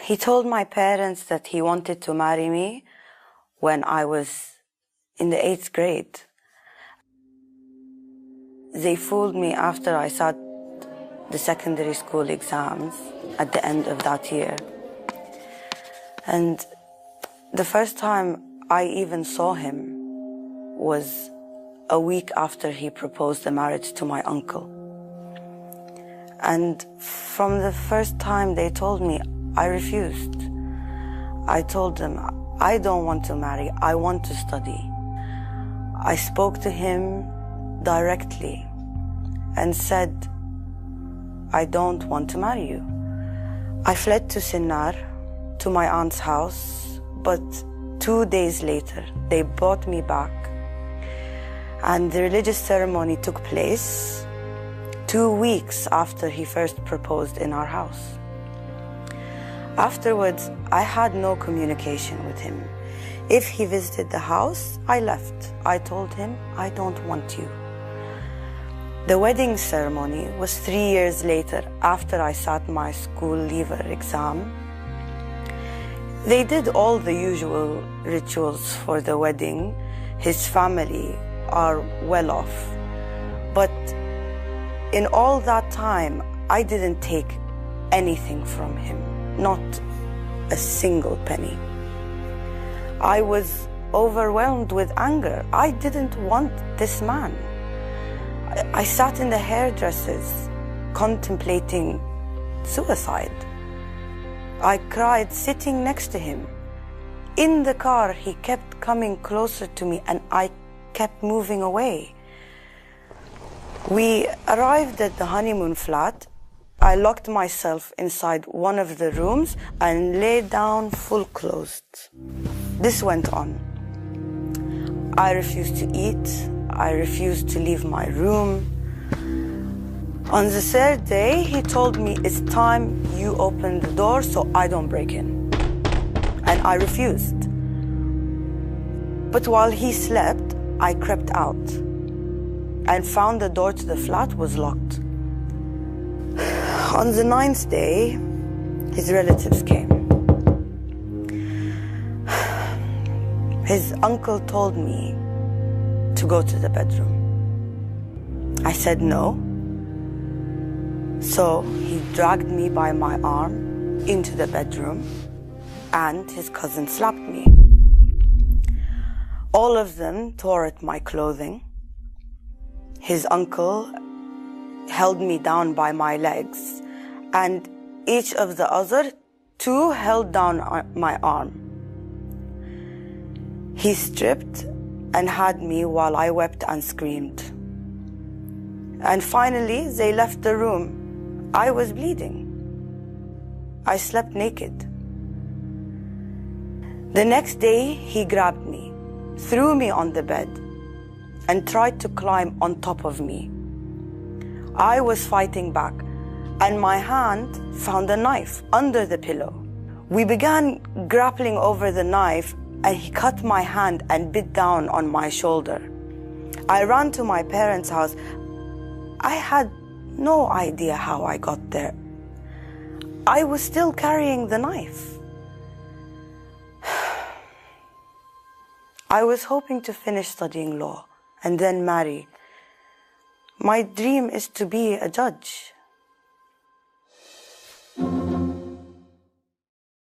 He told my parents that he wanted to marry me when I was in the 8th grade. They fooled me after I sat the secondary school exams at the end of that year. And the first time I even saw him was a week after he proposed the marriage to my uncle. And from the first time they told me, I refused. I told them, I don't want to marry, I want to study. I spoke to him directly and said, I don't want to marry you. I fled to Sinnar, to my aunt's house, but 2 days later, they brought me back. And the religious ceremony took place 2 weeks after he first proposed in our house. Afterwards, I had no communication with him. If he visited the house, I left. I told him, I don't want you. The wedding ceremony was 3 years later, after I sat my school leaver exam. They did all the usual rituals for the wedding. His family are well off. But in all that time, I didn't take anything from him, not a single penny. I was overwhelmed with anger. I didn't want this man. I sat in the hairdressers contemplating suicide. I cried sitting next to him. In the car, he kept coming closer to me and I kept moving away. We arrived at the honeymoon flat. I locked myself inside one of the rooms and lay down full closed. This went on. I refused to eat. I refused to leave my room. On the third day, he told me, it's time you open the door so I don't break in. And I refused. But while he slept, I crept out and found the door to the flat was locked. On the 9th day, his relatives came. His uncle told me to go to the bedroom. I said no. So he dragged me by my arm into the bedroom and his cousin slapped me. All of them tore at my clothing. His uncle held me down by my legs, and each of the other two held down my arm. He stripped and had me while I wept and screamed. And finally, they left the room. I was bleeding. I slept naked. The next day, he grabbed me, threw me on the bed, and tried to climb on top of me. I was fighting back, and my hand found a knife under the pillow. We began grappling over the knife, and he cut my hand and bit down on my shoulder. I ran to my parents' house. I had no idea how I got there. I was still carrying the knife. I was hoping to finish studying law and then marry. My dream is to be a judge.